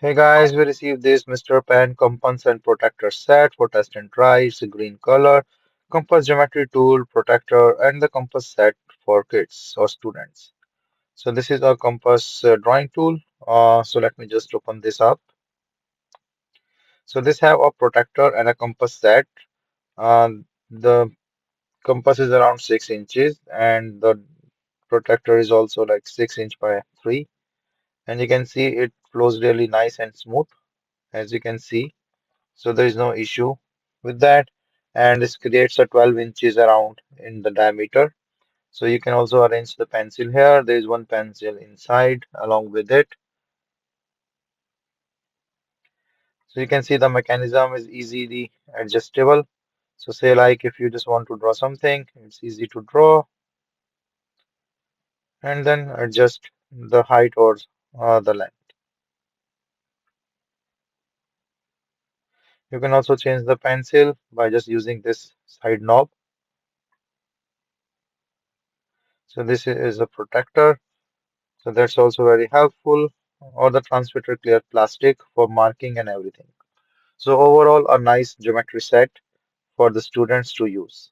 Hey guys, we received this Mr. Pen Compass and Protractor set for test and try. It's a green color. Compass geometry tool, protractor, and the compass set for kids or students. So this is our compass drawing tool. So let me just open this up. So this have a protractor and a compass set. The compass is around 6 inches, and the protractor is also like 6 inch by 3. And you can see it flows really nice and smooth, as you can see. So there is no issue with that. And this creates a 12 inches around in the diameter. So you can also arrange the pencil here. There is one pencil inside along with it. So you can see the mechanism is easily adjustable. So say like if you just want to draw something, it's easy to draw and then adjust the height or the length. You can also change the pencil by just using this side knob. So this is a protector. So that's also very helpful. Or the transmitter clear plastic for marking and everything. So overall, a nice geometry set for the students to use.